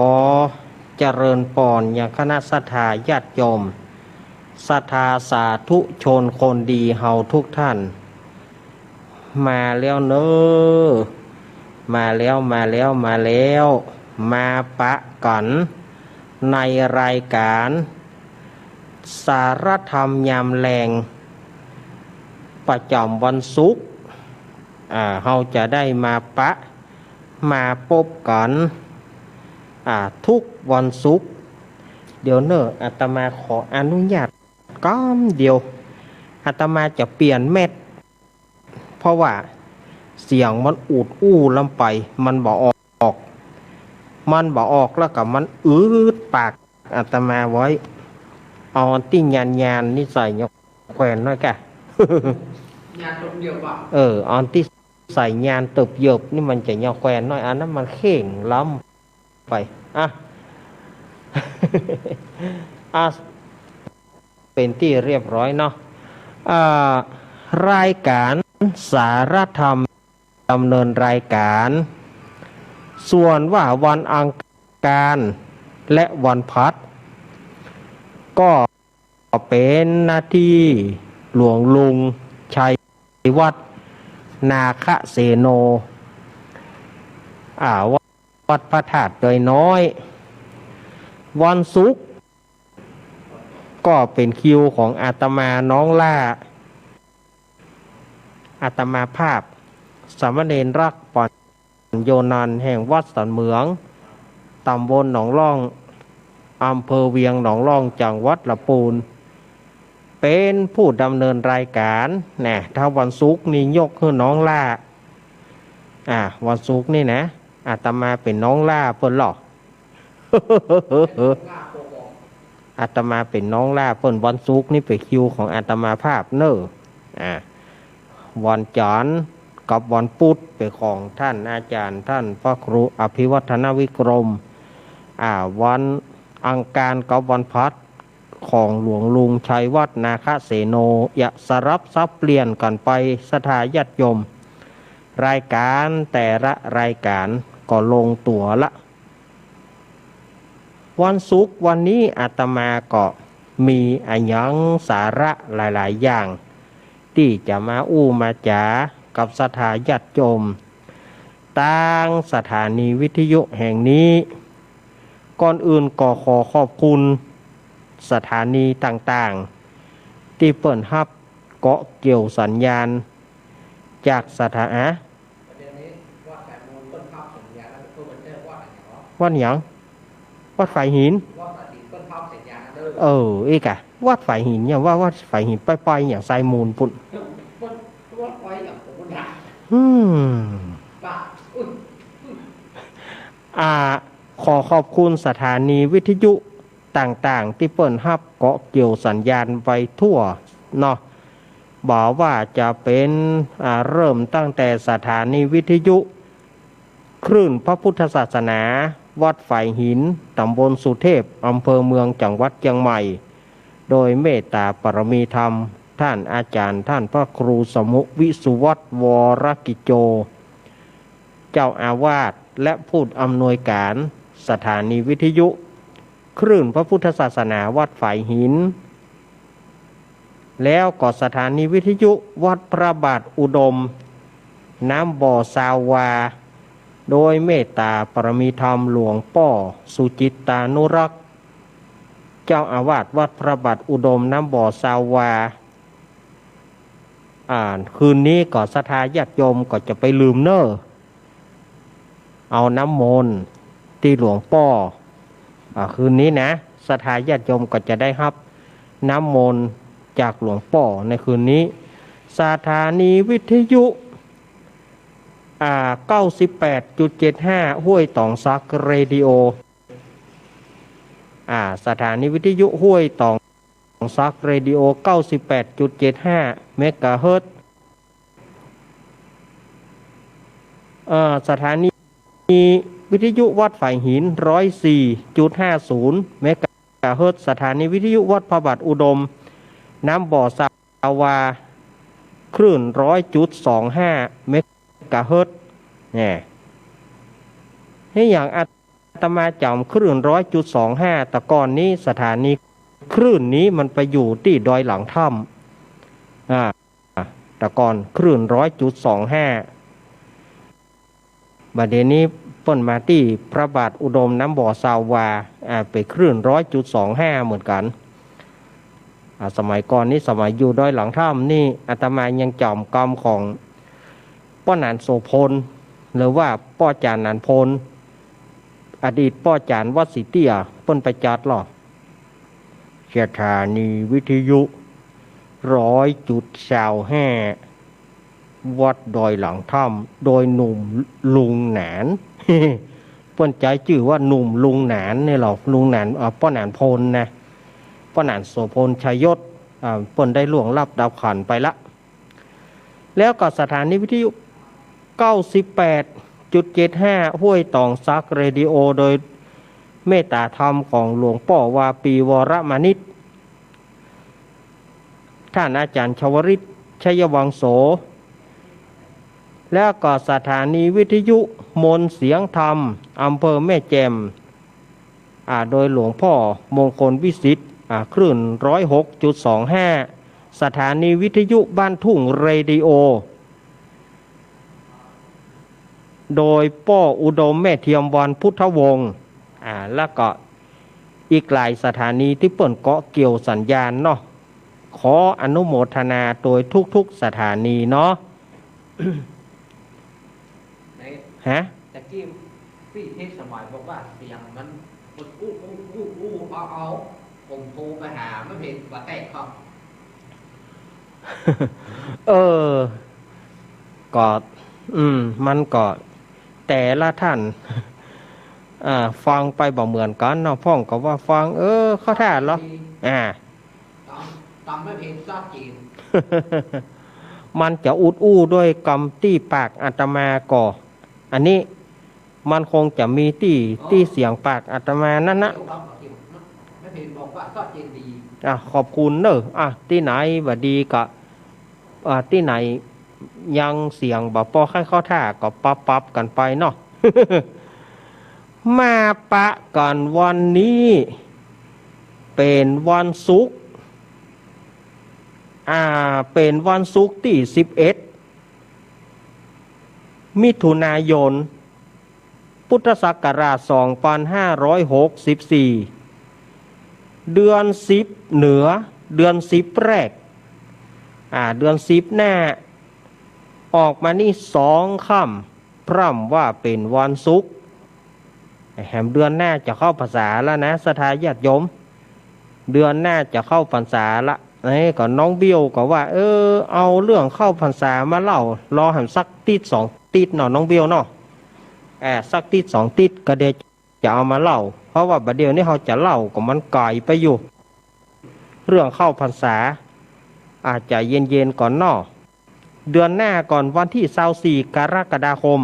อเจริญปอนอย่างคณะศรัทธาญาติโยมศรัทธาสาธุชนคนดีเฮาทุกท่านมาแล้วเนอมาแล้วมาปะกันในรายการสารธรรมยามแรงประจำวันศุกร์เฮาจะได้มาปะมาพบกันทุกวันศุกร์เดี๋ยวเนอะอาตมาขออนุญาตก้อมเดียวอาตมาจะเปลี่ยนเม็ดเพราะว่าเสียงมันอูดอู้ลำไปมันบ่ออกแล้วก็มันปากอาตมาไว้เอาติ้งยานนี่ใส่ยกแขวนน้อยกะยานตบเยบอ่ะออนที่ใส่ยานตบเยบนี่มันจะยกแขวนน้อยอันนั้นมันเข่งล้ำไปเป็นที่เรียบร้อยเนาะรายการสารธรรมดำเนินรายการส่วนว่าวันอังคารและวันพัดก็เป็นหน้าที่หลวงลุงชัยวัฒน์นาคเสโนวัดพระธาตุดอยน้อยวันศุกร์ก็เป็นคิวของอาตมาน้องล่าอาตมาภาพสามเณรรักปอนโยนันแห่งวัดสันเหมืองตำบลหนองล่องอำเภอเวียงหนองล่องจังหวัดลำพูนเป็นผู้ดำเนินรายการนะถ้าวันศุกร์นี่ยกคือน้องล่าวันศุกร์นี่นะอาตมาเป็นน้องล่าเพิ่นหรอ อาตมาเป็นน้องล่าเพิ่นวันศุกร์นี่เป็นคิวของอาตมาภาพเนอะวันจันทร์กับวันพุธเป็นของท่านอาจารย์ท่านพระครูอภิวัฒนวิกรมวันอังคารกับวันพัดของหลวงลุงชัยวัฒน์นาคเสโนอย่าสลับซับเปลี่ยนกันไปศรัทธาญาติโยมรายการแต่ละรายการก็ลงตัวละวันศุกร์วันนี้อาตมาก็มีอันยังสาระหลายๆอย่างที่จะมามาจ๋ากับศรัทธาญาติโยมตั้งสถานีวิทยุแห่งนี้ก่อนอื่นก็ขอขอบคุณสถานีต่างๆที่เปิดรับเกาะเกี่ยวสัญญาณจากสถานะวัดหยังวัดฝ่ายหินอีกอะวัดฝ่ายหินอย่างว่าวัดฝ่ายหินไปอย่างไซมูลปุ่นขอขอบคุณสถานีวิทยุต่างๆที่เปิดรับเกาะเกี่ยวสัญญาณไปทั่วเนาะบอกว่าจะเป็นเริ่มตั้งแต่สถานีวิทยุคลื่นพระพุทธศาสนาวัดฝ่ายหินตำบลสุเทพอำเภอเมืองจังหวัดเชียงใหม่โดยเมตตาปรมีธรรมท่านอาจารย์ท่านพระครูสมุวิสุวัตรวรกิจโจเจ้าอาวาสและผู้อำนวยการสถานีวิทยุคลื่นพระพุทธศาสนาวัดฝ่ายหินแล้วก็สถานีวิทยุวัดพระบาทอุดมน้ำบ่อสาวาโดยเมตตาปรมีธรรมหลวงป่อสุจิตตานุรักษ์เจ้าอาวาสวัดพระบาทอุดมน้ำบ่อสาวาคืนนี้ก็ศรัทธาญาติโยมก็จะไปลืมเนอเอาน้ำมนต์ที่หลวงป่อคืนนี้นะศรัทธาญาติโยมก็จะได้รับน้ำมนต์จากหลวงป่อในคืนนี้สถานีวิทยุ98.75 ห้วยตองซักเรดิโอสถานีวิทยุห้วยตองซักเรดิโอ 98.75 เมกะเฮิรตซ์สถานีวิทยุวัดฝ่ายหิน 104.50 เมกะเฮิรตซ์สถานีวิทยุวัดพระบาทอุดมน้ำบ่อสาวาคลื่น 100.25 เมกะเฮิรตซ์เนี่ยให้อย่างอาต ตมาจำคลื่น100.25แต่ก่อนนี้สถานีคลื่นนี้มันไปอยู่ที่ดอยหลังถ้ำแต่ก่อนคลื่น100.25บัดเดี๋ยวนี้เปิ้นมาที่พระบาทอุดมน้ำบ่อซาวาไปคลื่น100.25เหมือนกันสมัยก่อนนี้สมัยอยู่ดอยหลังถ้ำนี่อาตมายังจำกรรมของป้อนันโสพลหรือว่าป้อจานนันพลอดีตป้อจานวัดศรีเตี้ยเปิ้นไปจัดหรอสถานีวิทยุ100.25วัดดอยหลังถ้ำโดยหนุ่มลุงหนาน เปิ้นใจชื่อว่าหนุ่มลุงหนานนี่หรอลุงหนานป้อหนานพลนะป้อหนานโสพลชัยยศเปิ้นได้ล่วงลับดับขันไปละแล้วก็สถานีวิทยุ98.75 ห้วยตองซักเรดิโอโดยเมตตาธรรมของหลวงพ่อวาปีวรมานิตท่านอาจารย์ชวริตชัยวังโสแล้วก็สถานีวิทยุมนเสียงธรรมอำเภอแม่แจ่มโดยหลวงพ่อมงคลวิสิทธิ์คลื่น106.25 สถานีวิทยุบ้านทุ่งเรดิโอโดยป้ออุดมแม่เทียมวันพุทธวงศ์แล้วก็อีกหลายสถานีที่เปิ่นเกาะเกี่ยวสัญญาณเนาะขออนุโมทนาโดยทุกๆสถานีเนาะ ฮะตะกี้พี่เทศสมัยบอกว่าเสียงมันอู้เอาผมโทรไปหาไม่เห็นว่าแตกครับ ก็มันก็แต่ละท่านฟังไปบ่เหมือนกันเนาะพ่องก็ว่าฟังเข้าท่าเหรอตำไม่เห็นซาจีน มันจะอุดอู้ด้วยกำตี้ปากอาตมาก่ออันนี้มันคงจะมีที่เสียงปากอาตมานั่นนะไม่เห็นบอกว่าซาจีนดีขอบคุณเนอะที่ไหนบ่ดีก็ที่ไหนยังเสียงบ่พอให้เข้าท่าก็ปรับกันไปเนาะ มาปะกันวันนี้เป็นวันศุกร์เป็นวันศุกร์ที่11มิถุนายนพุทธศักราช2564เดือน10เหนือเดือน10แรกเดือน10หน้าออกมานี่2ค่ำพร่ำว่าเป็นวันศุกร์แหมเดือนหน้าจะเข้าพรรษาแล้วนะสถาญาติโยมเดือนหน้าจะเข้าพรรษาละก็น้องเบี้ยวก็ว่าเอาเรื่องเข้าพรรษามาเล่ารอให้สักติด2ติดเนาะน้องเบี้ยวเนาะสักติด2ติดก็เดี๋ยวจะเอามาเล่าเพราะว่าบัดเดี๋ยวนี้เขาจะเล่าก็มันไกลไปอยู่เรื่องเข้าพรรษาอาจจะเย็นๆก่อนเนาะเดือนหน้าก่อนวันที่24กรกฎาคม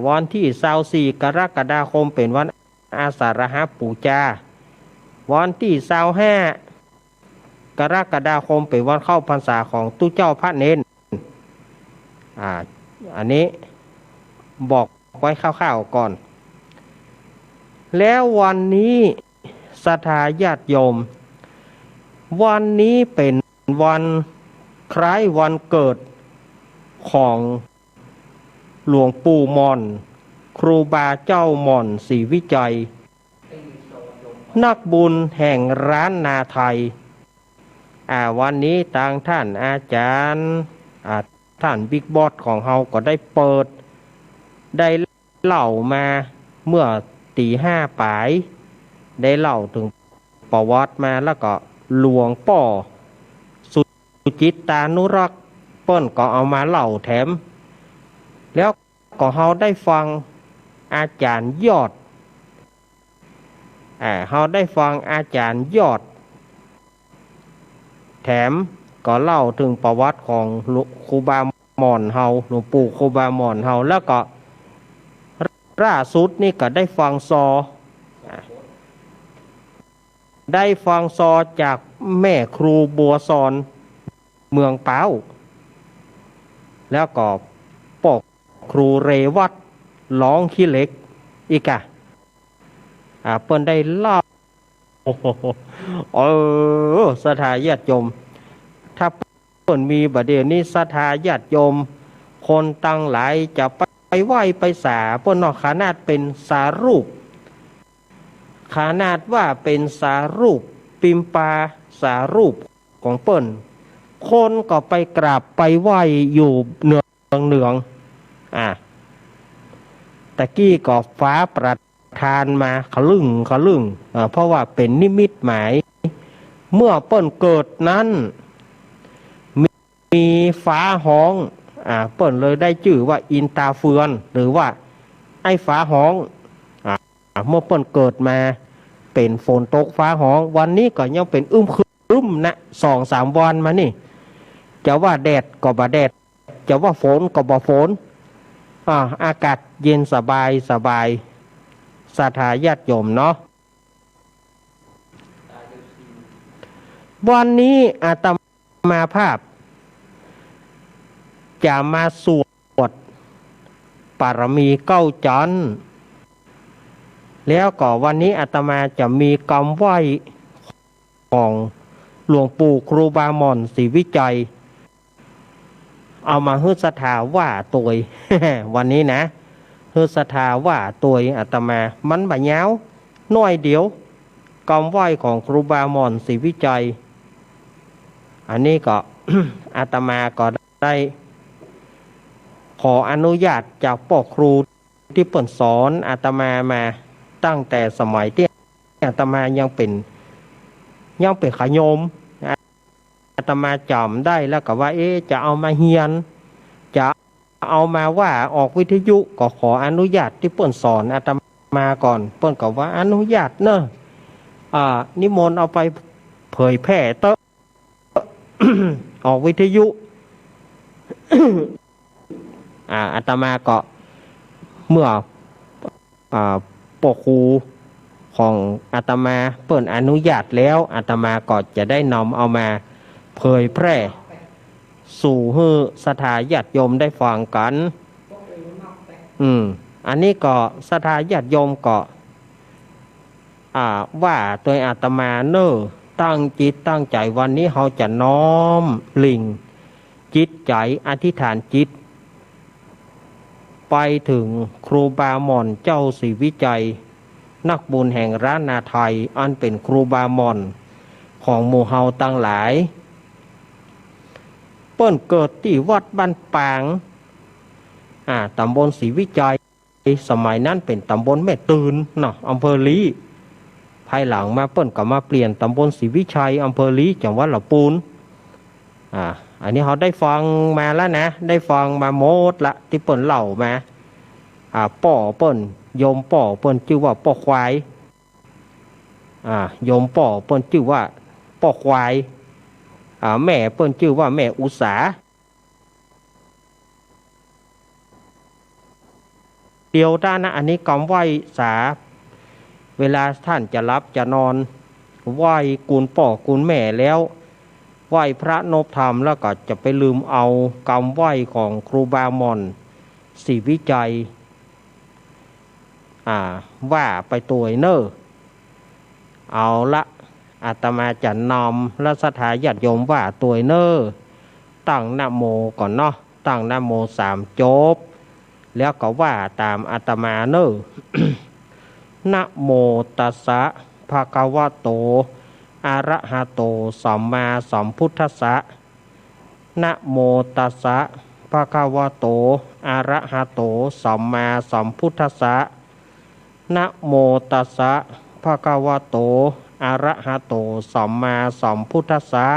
วันที่24กรกฎาคมเป็นวันอาสาฬหปูชาวันที่25กรกฎาคมเป็นวันเข้าพรรษาของตู้เจ้าพระเนนอันนี้บอกไว้คร่าวๆก่อนแล้ววันนี้ศรัทธาญาติโยมวันนี้เป็นวันคล้ายวันเกิดของหลวงปู่ม่อนครูบาเจ้าม่อนศรีวิจัยนักบุญแห่งร้านนาไทยวันนี้ทางท่านอาจารย์ท่านบิ๊กบอสของเราก็ได้เปิดได้เล่ามาเมื่อตี 5ปลายได้เล่าถึงประวัติมาแล้วก็หลวงป่อสุจิตตานุรักษ์เปิ้นก็เอามาเล่าแถมแล้วก็เราได้ฟังอาจารย์ยอดเราได้ฟังอาจารย์ยอดแถมก็เล่าถึงประวัติของครูบาหม่อนเฮาหลวงปู่ครูบาหม่อนเฮาแล้วก็ล่าสุดนี่ก็ได้ฟังได้ฟังซอจากแม่ครูบัวซอนเมืองเป้าแล้วก็ปกครูเรวัตร้องขี้เหล็ก อีกอะเปิ้นได้เล่าศรัทธาญาติโยมถ้าเปิ้นมีบัดเดี๋ยวนี้ศรัทธาญาติโยมคนตั้งหลายจะไปไหว้ไปสาเปิ้นเนาะขนาดเป็นสารูปขนาดว่าเป็นสารูปปิมปาสารูปของเปิ้นคนก็ไปกราบไปไหว้อยู่เนืองตะกี้ก็ฟ้าประทานมาขลึงเพราะว่าเป็นนิมิตหมายเมื่อเปิ้นเกิดนั้นมีฟ้าห้องเปิ้นเลยได้ชื่อว่าอินตาเฟือนหรือว่าไอ้ฟ้าห้องเมื่อเปิ้นเกิดมาเป็นฝนตกฟ้าห้องวันนี้ก็ยังเป็นครึ้มนะ2-3 วันมานี่จะว่าแดดก็บ่แดดจะว่าฝนก็บ่ฝนอากาศเย็นสบายศรัทธาญาติโยมเนาะวันนี้อาตมาภาพจะมาสวดปารมี9 จันทร์แล้วก็วันนี้อาตมาจะมีกรรมไหว้ของหลวงปู่ครูบาหม่อนศรีวิจัยเอามาฮือศรัทธาว่าตัว วันนี้นะฮือศรัทธาว่าตัวอาตมามันบ่ยาวน้อยเดียวกรรมไหว้ของครูบาหม่อนศรีวิจัยอันนี้ก็ อาตมาก็ได้ขออนุญาตจากพ่อครูที่เปิ่นสอนอาตมามาตั้งแต่สมัยที่อาตมายังเป็นขโยมอาตมาจำได้แล้วก็ว่าจะเอามาเฮียนจะเอามาว่าออกวิทยุก็ขออนุญาตที่เปิ่นสอนอาตมาก่อนเปิ่นก็ว่าอนุญาตเนอะนิมนต์เอาไปเผยแพร่เตอะ ออกวิทยุ อาตมาก็เมื่อปกครูของอาตมาเปิ่นอนุญาตแล้วอาตมาก็จะได้นำเอามาเผยแพร่สู่ให้ศรัทธาญาติโยมได้ฟังกันอันนี้ก็ศรัทธาญาติโยมก็ว่าตัวอาตมาตั้งจิตตั้งใจวันนี้เราจะน้อมลิ่งจิตใจอธิษฐานจิตไปถึงครูบาหม่อนเจ้าศรีวิจัยนักบุญแห่งล้านนาไทยอันเป็นครูบาหม่อนของหมู่เฮาตั้งหลายเปิ้นเกิดที่วัดบ้านปางตำบลศรีวิจัยสมัยนั้นเป็นตำบลแม่ตื่นเนาะอำเภอลีภายหลังมาเปิ้นก็มาเปลี่ยนตำบลศรีวิชัยอำเภอลีจังหวัดลำพูนอันนี้เขาได้ฟังมาแล้วนะได้ฟังมาหมดละที่เปิ้นเล่ามาป่อเปิ้นโยมป่อเปิ้นชื่อว่าป่อควายโยมป่อเปิ้นชื่อว่าป่อควายแม่เปิ้นชื่อว่าแม่อุษาเดียวด้านนะอันนี้กำไหว้สาเวลาท่านจะรับจะนอนไหว้กุลป่อกุลแม่แล้วไหว้พระนพธรรมแล้วก็จะไปลืมเอากำไหว้ของครูบาหม่อนศรีวิจัยว่าไปตัวเอาละอาตมาจะนำและศรัทธาญาติโยมว่าตัวตั้งนะโมก่อนเนาะตั้งนะโม3 จบแล้วก็ว่าตามอาตมานะโมตัสสะภะคะวะโตอะระหะโตสัมมาสัมพุทธัสสะนะโมตัสสะภะคะวะโตอะระหะโตสัมมาสัมพุทธัสสะนะโมตัสสะภะคะวะโตอะระหะโตสัมมาสัมพุทธัสสะ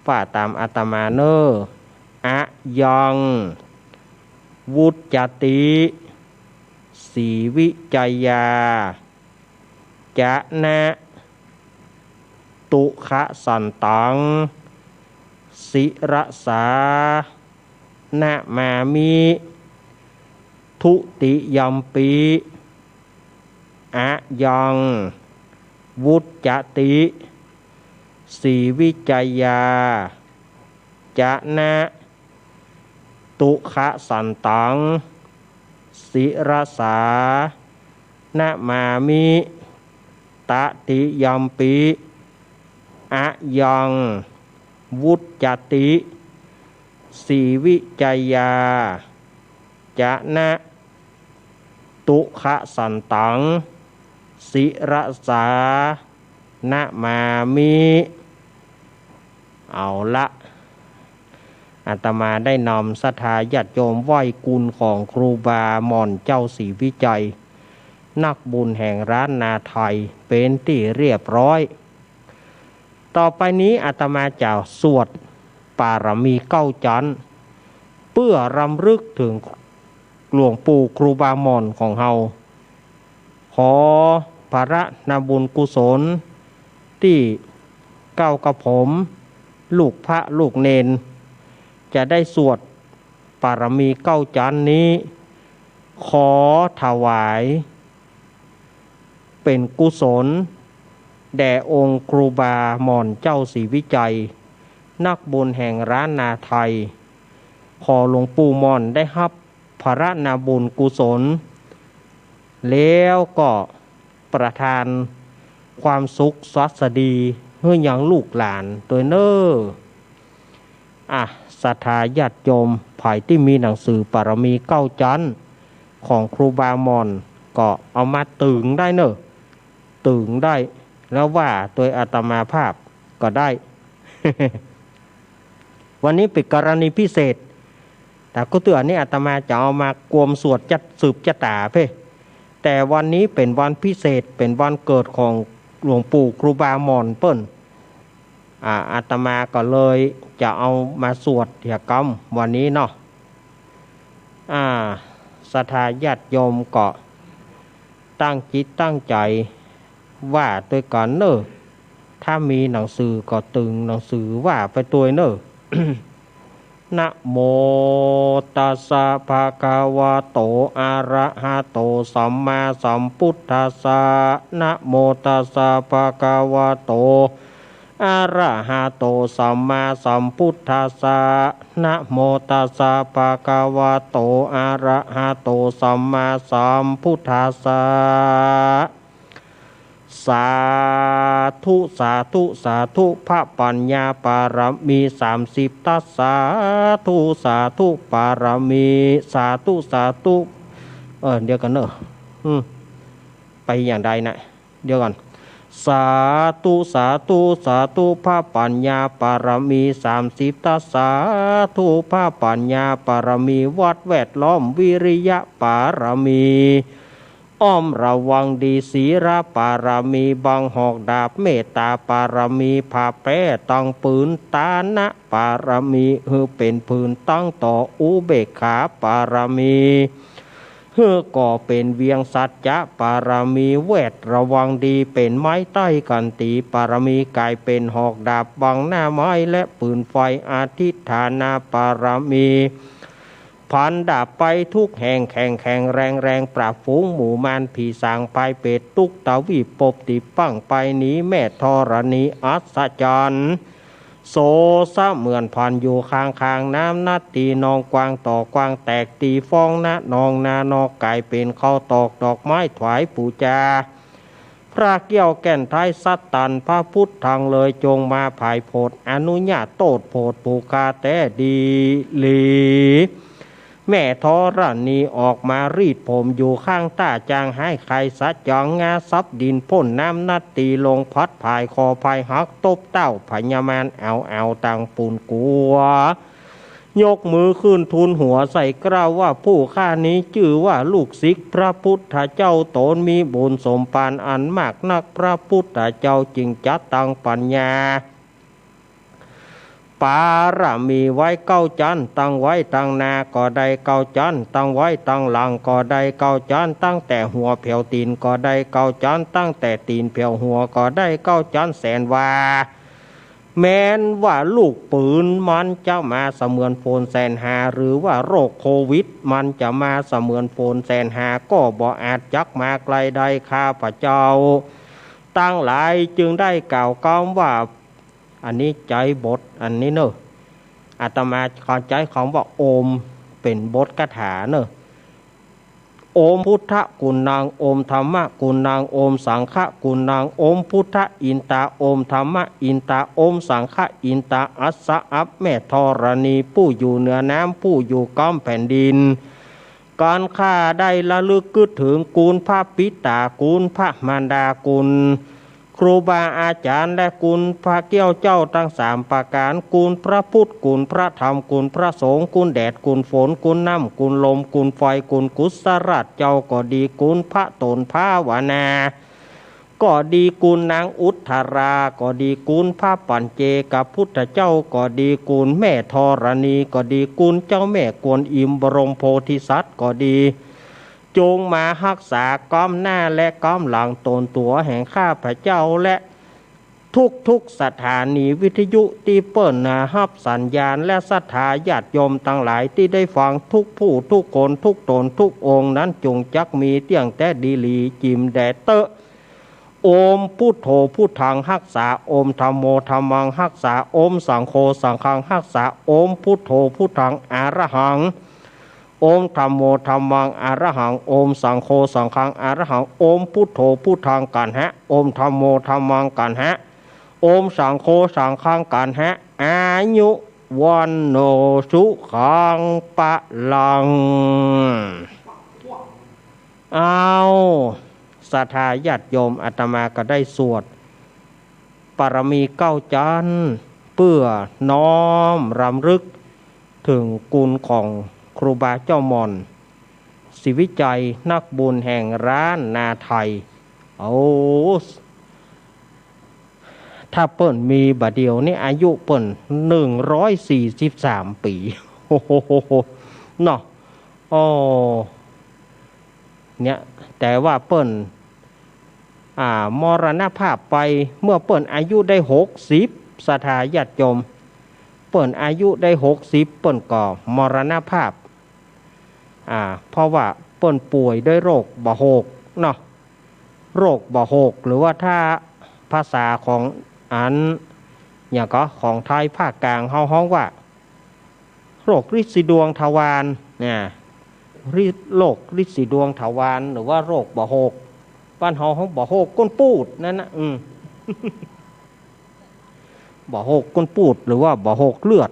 ว่าตามอาตมาอะยังวุจจติศรีวิจัยยาจะนะตุขะสันตังศิรสานะมามิทุติยัมปิอะยังวุจจติศรีวิจัยยาจะนะตุขะสันตังศิรสา นะมามิตติยัมปิอะยังวุจจติสีวิจยาจะนะตุขะสันตังสิรสานะมามิเอาละอาตมาได้นำศรัทธาญาติโยมไหว้กุลของครูบาหม่อนเจ้าศรีวิจัยนักบุญแห่งร้านนาไทยเป็นที่เรียบร้อยต่อไปนี้อาตมาจะสวดปารมีเก้าจันทร์เพื่อรำลึกถึงหลวงปู่ครูบาหม่อนของเฮาขอพระนาบุญกุศลที่เก้ากับผมลูกพระลูกเนนจะได้สวดปารมีเก้าจันทร์นี้ขอถวายเป็นกุศลแด่องค์ครูบาหม่อนเจ้าศรีวิจัยนักบุญแห่งร้านนาไทยขอหลวงปู่หม่อนได้รับพระนาบุญกุศลแล้วก็ประทานความสุขสวัสดีให้ยังลูกหลานตัวเน้อศรัทธาญาติโยมภายที่มีหนังสือปารมีเก้าจันทร์ของครูบาหม่อนก็เอามาตึงได้เนอะตึงได้แล้วว่าตัวอาตมาภาพก็ได้ วันนี้เป็นกรณีพิเศษแต่ก็ตัวนี้อาตมาจะเอามากวมสวดจัดสืบจัตตาเพ่แต่วันนี้เป็นวันพิเศษเป็นวันเกิดของหลวงปู่ครูบาหม่อนเปิ้นอาตมาก็เลยจะเอามาสวดเหี่ยกรรมวันนี้เนาะศรัทธาญาติโยมก็ตั้งจิตตั้งใจว่าตัวก่อนเนอะถ้ามีหนังสือก็ตึงหนังสือว่าไปตัวเนอะ นะโมตัสสะภะคะวะโตอะระหะโตสัมมาสัมพุทธัสสะนะโมตัสสะภะคะวะโตอะระหะโตสัมมาสัมพุทธัสสะนะโมตัสสะภะคะวะโตอะระหะโตสัมมาสัมพุทธัสสะสาธุสาธุสาธุพระปัญญาปารมี30ตัสสาธุสาธุปารมีสาธุสาธุเดี๋ยวกันเนอะไปอย่างใดนะเดี๋ยวก่อนสาธุสาธุสาธุพระปัญญาปารมี30ตัสสาธุพระปัญญาปารมีวัดแวดล้อมวิริยะปารมีอ้อมระวังดีศีลปารมีบังหอกดาบเมตตาปารมีผ่าแป้ตั้งปืนตานะปารมีเป็นพื้นตั้งต่ออุเบกขาปารมีก่อเป็นเวียงสัจจะปารมีเวทระวังดีเป็นไม้ใต้กันตีปารมีกลายเป็นหอกดาบบังหน้าไม้และปืนไฟอาทิตฐานาปารมีพันดาบไปทุกแห่งแข่งแรงปราบฝูงหมู่มารผีสางไปเป็ดตุกตะวีปบติปั้งไปหนีแม่ธรณีอัศจรรย์โสซะเหมือนพันอยู่ข้างน้ำนัดตีนองกวางต่อกวางแตกตีฟองนะนองนานอกไก่เป็นข้าวตอกดอกไม้ถวายปูจาพระเกี้ยวแก่นไทยสัตตันพระพุทธทางเลยจงมาภายโพดอนุญาตโตดโพดปูคาแต่ดีลีแม่ธรณีออกมารีดผมอยู่ข้างต้าจางให้ใครสัจจองงาซับดินพ่นน้ำนัดตีลงพัดภายคอภายหักตบเต้าพญามานเอาตังปูนกัวยกมือขึ้นทูลหัวใส่กล้าวว่าผู้ข้านี้ชื่อว่าลูกศิษย์พระพุทธเจ้าตนมีบุญสมปานอันมากนักพระพุทธเจ้าจึงจัดตั้งปัญญาปารมีไว้เก้าจันตั้งไว้ตั้งนาก็ได้เก้าจันตั้งไว้ตั้งหลังก็ได้เก้าจันตั้งแต่หัวเผียวตีนก็ได้เก้าจันตั้งแต่ตีนเผียวหัวก็ได้เก้าจันแสนว่าแม้นว่าลูกปืนมันจะมาเสมือนโฟนแสนหาหรือว่าโรคโควิดมันจะมาเสมือนโฟนแสนหาก็บ่อาจจักมาไกลใดข้าพเจ้าตั้งหลายจึงได้กล่าวก้าวว่าอันนี้ใจบทอันนี้เนอะอาตมาเข้าใจคำว่าโอมเป็นบทคาถาเนอะ โอมพุทธกุณังโอมธรรมะกุณังโอมสังฆกุณังโอมพุทธอินตาโอมธรรมะอินตาโอมสังฆอินตาอัสสะอัปแม่ธรณีผู้อยู่เหนือน้ำผู้อยู่ก้อมแผ่นดินการข้าได้ระลึกถึงกูลพระปิตากูลพระมารดากุลครูบาอาจารย์และกุลพระเกี้ยวเจ้าทั้งสามประการกุลพระพุทธกุลพระธรรมกุลพระสงฆ์กุลแดดกุลฝนกุลน้ำกุลลมกุลไฟกุลกุศลรัตเจ้าก็ดีกุลพระตนพระวนาก็ดีกุลนางอุทธาราก็ดีกุลพระปัญเจกับพุทธเจ้าก็ดีกุลแม่ธรณีก็ดีกุลเจ้าแม่กวนอิมบรมโพธิสัตว์ก็ดีจงมารักษาก้อมหน้าและก้อมหลังตนตัวแห่งข้าพระเจ้าและทุกสถานีวิทยุที่เปิดนาฮับสัญญาณและศรัทธาญาติโยมทั้งหลายที่ได้ฟังทุกผู้ทุกคนทุกตนทุกองค์นั้นจงจักมีเตียงแต่ดีลีจิมแดเตอโอมพุทโธพุทธังรักษาโอมธัมโมธัมมังรักษาโอมสังโฆสังฆังรักษาโอมพุทโธพุทธังอรหังโอมธัมโมธัมมังอรหังโอมสังโฆสังฆังอรหังโอมพุทโธพุทธังกันหะโอมธัมโมธัมมังกันหะโอมสังโฆสังฆังกันหะอายุวันโนสุขังปะลังเอาศรัทธาญาติโยมอาตมาก็ได้สวดปรมีเก้าจันทร์เพื่อน้อมรำลึกถึงกุลของครูบาเจ้ามอนศิวิจัยนักบุญแห่งร้านนาไทยเอาถ้าเปิ้นมีบาเดียวนี่อายุเปิ้น143 ปีโอ้โหเนาะอ๋อเนี่ยแต่ว่าเปิ้นมรณภาพไปเมื่อเปิ้นอายุได้60ศรัทธาญาติโยมเปิ้นอายุได้60เปิ้นก็มรณภาพเพราะว่าเปิ้นป่วยด้วยโรคบะโหกเนาะโรคบะโหกหรือว่าถ้าภาษาของอย่างก็ของไทยภาคกลางเฮาฮ้องว่าโรคฤทธิ์สีดวงทวารเนี่ยโรคฤทธิ์สีดวงทวารหรือว่าโรคบะโหกบ้านเฮาฮ้องบะโหกก้นปูดนั่นนะบะโหกก้นปูดหรือว่าบะโหกเลือด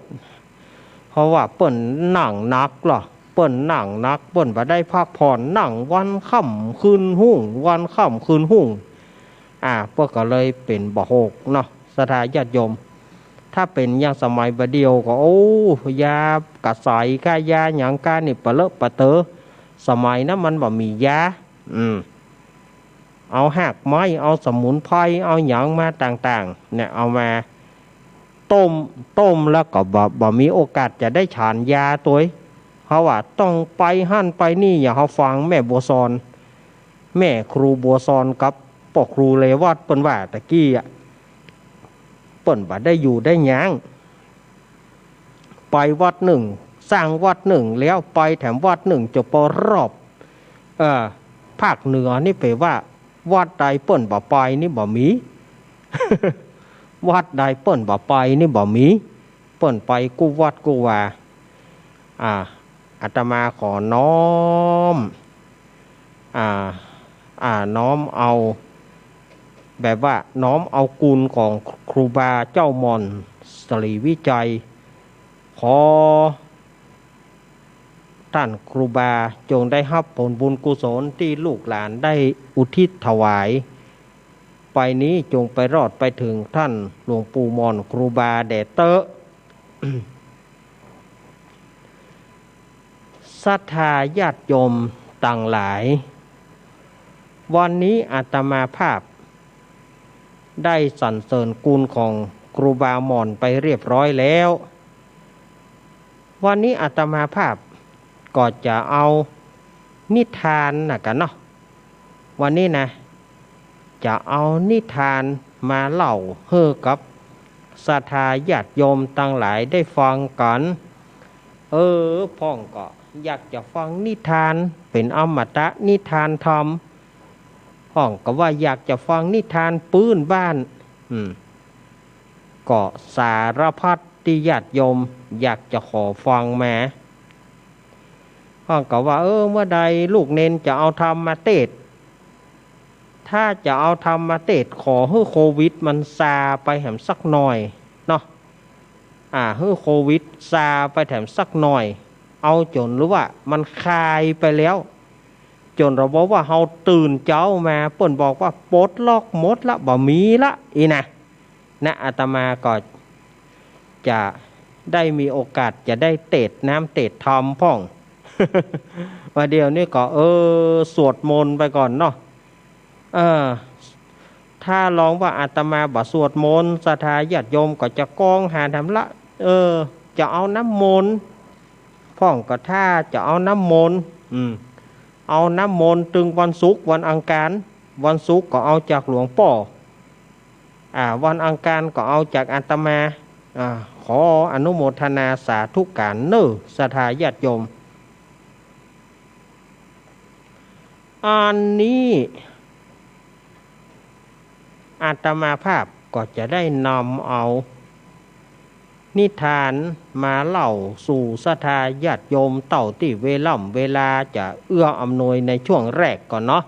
เพราะว่าเปิ้นนั่งนักหรอเปิ้นนั่งนักเปิ้นบ่ได้พักผ่อนนั่งวันค่ำคืนหุ่งวันค่ำคืนหุ่งเปิ้นก็เลยเป็นบะโหกเนาะศรัทธาญาติโยมถ้าเป็นอย่างสมัยบะเดียวก็โอ้ยากระสายค่ายาหยังกานี่ปะเลอะปะเตอสมัยนั้นมันบ่มียาเอาหากไม้เอาสมุนไพรเอาหยังมาต่างๆเนี่ยเอามาต้มแล้วก็บ่มีโอกาสจะได้ฉานยาตัวเพราะว่าต้องไปหั่นไปนี่อย่าเฮาฟังแม่บัวซอนแม่ครูบัวซอนกับพ่อครูเลวัดเปิ้นว่าตะกี้เปิ้นบ่ได้อยู่ได้หยังไปวัดหนึ่งสร้างวัดหนึ่งแล้วไปแถมวัดหนึ่งจะปรอบภาคเหนือนี่ไปว่าวัดใดเปิ้นบ่ไปนี่บ่มี วัดใดเปิ้นบ่ไปนี่บ่มีเปิ้นไปกู้วัดกู้ว่าอาตมาขอน้อมน้อมเอาแบบว่าน้อมเอากุลของครูบาเจ้ามอนสรีวิจัยขอท่านครูบาจงได้รับผลบุญกุศลที่ลูกหลานได้อุทิศถวายไปนี้จงไปรอดไปถึงท่านหลวงปู่มอนครูบาแดเตอ ศรัทธาญาติโยมต่างหลายวันนี้อาตมาภาพได้สรรเสริญกุลของครูบาหม่อนไปเรียบร้อยแล้ววันนี้อาตมาภาพก็จะเอานิทานกันเนาะวันนี้นะจะเอานิทานมาเล่าให้กับศรัทธาญาติโยมต่างหลายได้ฟังกันพ่องก็อยากจะฟังนิทานเป็นอมตะนิทานธรรมพ่องก็ว่าอยากจะฟังนิทานปื้นบ้านก็สารพัดที่ญาติโยมอยากจะขอฟังแม้ ห้องก็ว่าเมื่อใดลูกเนนจะเอาธรรมมาเทศน์ถ้าจะเอาธรรมมาเทศน์ขอให้โควิดมันซาไปแถมสักหน่อยเนาะให้โควิดซาไปแถมสักหน่อยเอาจนหรือว่ามันคลายไปแล้วจนเราบอกว่าเฮาตื่นเจ้ามาเปิ้นบอกว่าปลดล็อกหมดละบ่มีละอีนะอาตมาก็จะได้มีโอกาสจะได้เตดน้ำเตดธรรมพ่อง ว่าเดียวนี้ก็สวดมนต์ไปก่อนเนาะถ้าลองว่าอาตมาบ่สวดมนต์ศรัทธาญาติโยมก็จะกองหาทำละจะเอาน้ำมนต์พ่องก็ถ้าจะเอาน้ำมนต์เอาน้ำมนต์ตึงวันศุกร์วันอังคารวันศุกร์ก็เอาจากหลวงพ่อวันอังคารก็เอาจากอาตมาขออนุโมทนาสาธุการศรัทธาญาติโยมอันนี้อาตมาภาพก็จะได้นำเอานิทานมาเล่าสู่ศรัทธาญาติโยมเต่าที่เวลาจะเอื้ออำนวยในช่วงแรกก่อนเนาะ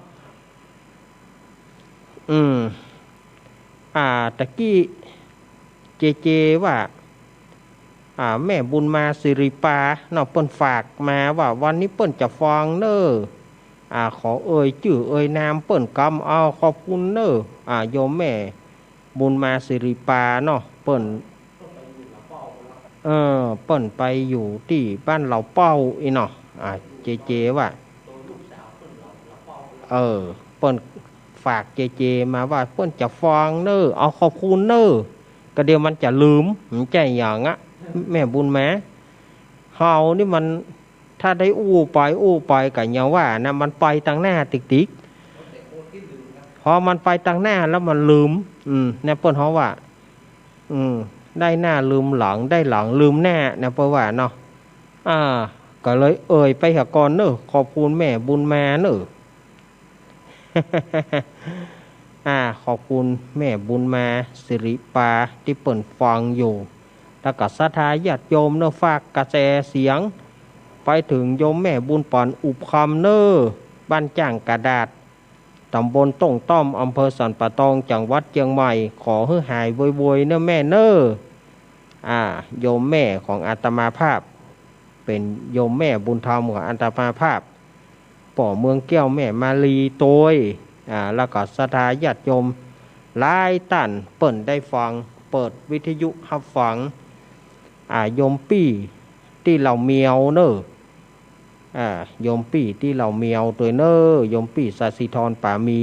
ตะกี้เจว่าแม่บุญมาสิริปาเนาะเปิ้นฝากมาว่าวันนี้เปิ้นจะฟังขอชื่อนามเปิ้นกำเอาขอบคุณโยมแม่บุญมาสิริปาเนาะเปิ้นเปิ้นไปอยู่ที่บ้านเหล่าเป้าอีเนาะเจว่าเปิ้นฝากเจมาว่าเปิ้นจะฟังเอาขอบคุณก็เดี๋ยวมันจะลืมมันใจอย่างแม่บุญมาเฮานี่มันถ้าได้อู้ไปกับอย่างว่านะมันไปทางหน้าติ๊กพอมันไปทางหน้าแล้วมันลืมเนี่ยเปิ้นเฮาว่าได้หน้าลืมหลังได้หลังลืมหน้าเนี่ยเปิ้นว่าเนาะก็เลยไปหาก่อนขอบคุณแม่บุญมาขอบคุณแม่บุญมาสิริปาที่เปิ้นฟังอยู่แล้วก็ศรัทธาญาติโยมฝากกระแสเสียงไปถึงโยมแม่บุญปอนอุบคำบ้านจ้างกระดาษตำบลต้งต้อมอำเภอสันป่าตองจังหวัดเชียงใหม่ขอให้หายโวยแม่โยมแม่ของอาตมาภาพเป็นโยมแม่บุญธรรมของอาตมาภาพป่อเมืองแก้วแม่มาลีโตยแล้วก็ศรัทธาญาติโยมหลายท่านเปิดได้ฟังเปิดวิทยุรับฟังโยมปี้ที่เราเมียวโยมปี้ที่เราเมียวตัวโยมปี้สศิธรป่ามี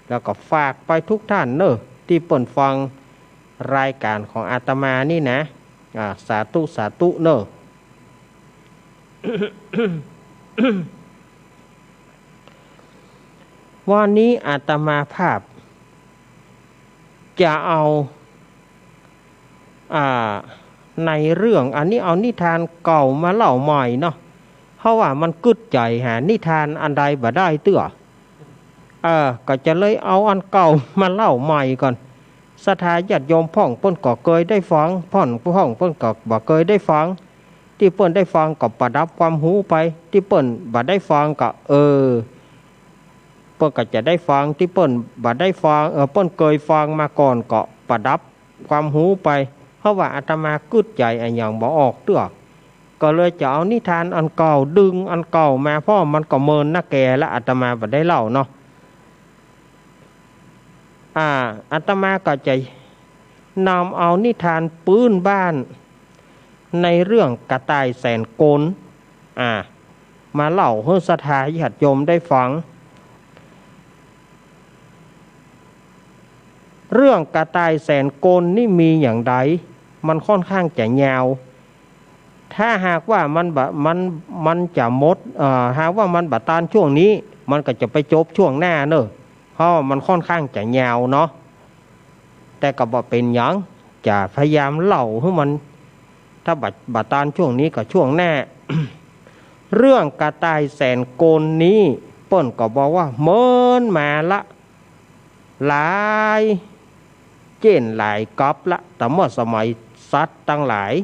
แล้วก็ฝากไปทุกท่านที่เปิดฟังรายการของอาตมานี่นะสาธุวันนี้อาตมาภาพจะเอาในเรื่องอันนี้เอานิทานเก่ามาเล่าใหม่เนาะเพราะว่ามันกึดใจหานิทานอันใดบ่ได้เตื้อก็จะเลยเอาอันเก่ามาเล่าใหม่ก่อนศรัทธาญาติโยมพ่องเปิ้นก็เคยได้ฟังพ่องเปิ้นก็บ่เคยได้ฟังที่เปิ้นได้ฟังก็ประดับความหูไปที่เปิ้นบ่ได้ฟังก็เปิ้นก็จะได้ฟังที่เปิ้นบ่ได้ฟังเปิ้นเคยฟังมาก่อนก็ประดับความหูไปเพราะว่าอาตมากึดใจอันอย่างบ่ออกเตื้อก็เลยจะเอานิทานอันเก่าดึงอันเก่ามาเพราะมันก็เมินนักแก่และอาตมาบ่ได้เล่าเนาะอาตมาก็จะนำเอานิทานปื้นบ้านในเรื่องกระต่ายแสนโกนมาเล่าให้ศรัทธาญาติโยมได้ฟังเรื่องกระต่ายแสนโกนนี่มีอย่างใดมันค่อนข้างจะยาวถ้าหากว่ามันจะหมดหากว่ามันบัดตานช่วงนี้มันก็จะไปจบช่วงหน้าเพราะมันค่อนข้างจะยาวเนาะแต่ก็บ่เป็นหยังจะพยายามเล่าให้มันถ้าบัดตานช่วงนี้กับช่วงหน้า เรื่องกระต่ายแสนโกนนี้เปิ้นก็บอกว่าเมินมาละหลายเจนหลายก๊อบละแต่เมื่อสมัยสัตว์ตั้งหลาย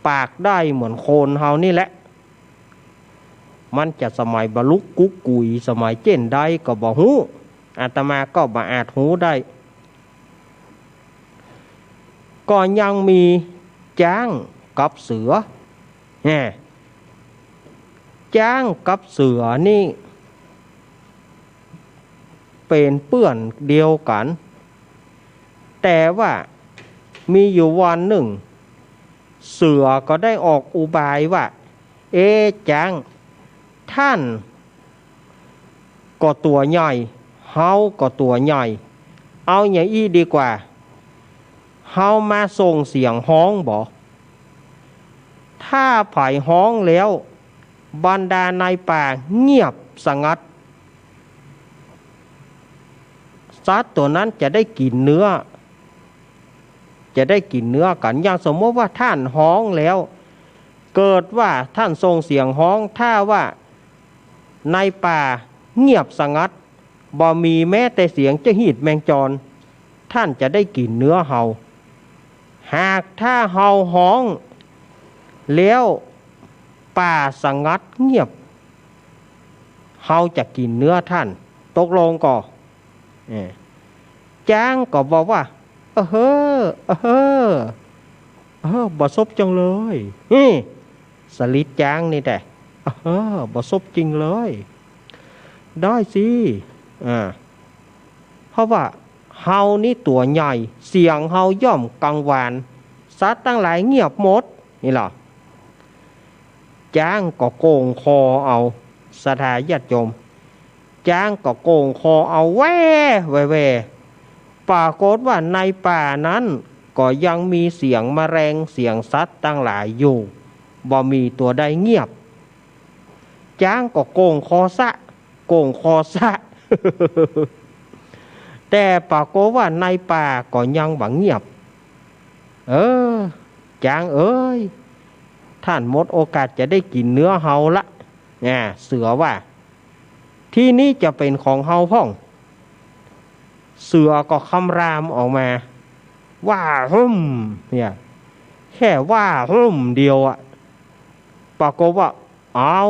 ปากได้เหมือนโคนเฮานี่แหละ มันจะสมัยบลุกกุ๊กกุยสมัยเจ้นใดก็บ่ฮู้อาตมาก็บ่อาจฮู้ได้ก็ยังมีจ้างกับเสือจ้างกับเสือนี่เป็นเปื้อนเดียวกันแต่ว่ามีอยู่วันหนึ่งเสือก็ได้ออกอุบายว่าจ้างท่านก็ตัวใหญ่เฮาก็ตัวใหญ่เอาอย่างอี้ดีกว่าเฮามาส่งเสียงฮ้องบ่ถ้าไผ่ฮ้องแล้วบรรดาในป่าเงียบสงัดสัตว์ตัวนั้นจะได้กินเนื้อกันอย่างสมมติว่าท่านฮ้องแล้วเกิดว่าท่านทรงเสียงฮ้องถ้าว่าในป่าเงียบสงัดบ่มีแม้แต่เสียงจะหีดแมงจรท่านจะได้กินเนื้อเฮาหากถ้าเฮาฮ้องแล้วป่าสงัดเงียบเฮาจะกินเนื้อท่านตกลงก่อจ้างก็บอกว่าบ่ซบจังเลยสลิดจ้างนี่แต่บ่ซบจริงเลยได้สิเพราะว่าเฮานี่ตัวใหญ่เสียงเฮาย่อมกังวานสัตว์ตั้งหลายเงียบหมดนี่หรอจ้างก็โกงคอเอาสถาญาติโยมจ้างก็โกงคอเอาแว่ปรากฏว่าในป่านั้นก็ยังมีเสียงแมลงเสียงสัตว์ตั้งหลายอยู่บ่มีตัวใดเงียบจ้างก็โกงคอซะ แต่ปรากฏว่าในป่าก็ยังบ่เงียบจ้างเอ้ยท่านหมดโอกาสจะได้กินเนื้อเฮาละเสือว่าที่นี้จะเป็นของเฮาพ่องเสือก็คำรามออกมาว่าเนี่ยแค่ว่าเดียวปรากฏว่าเอา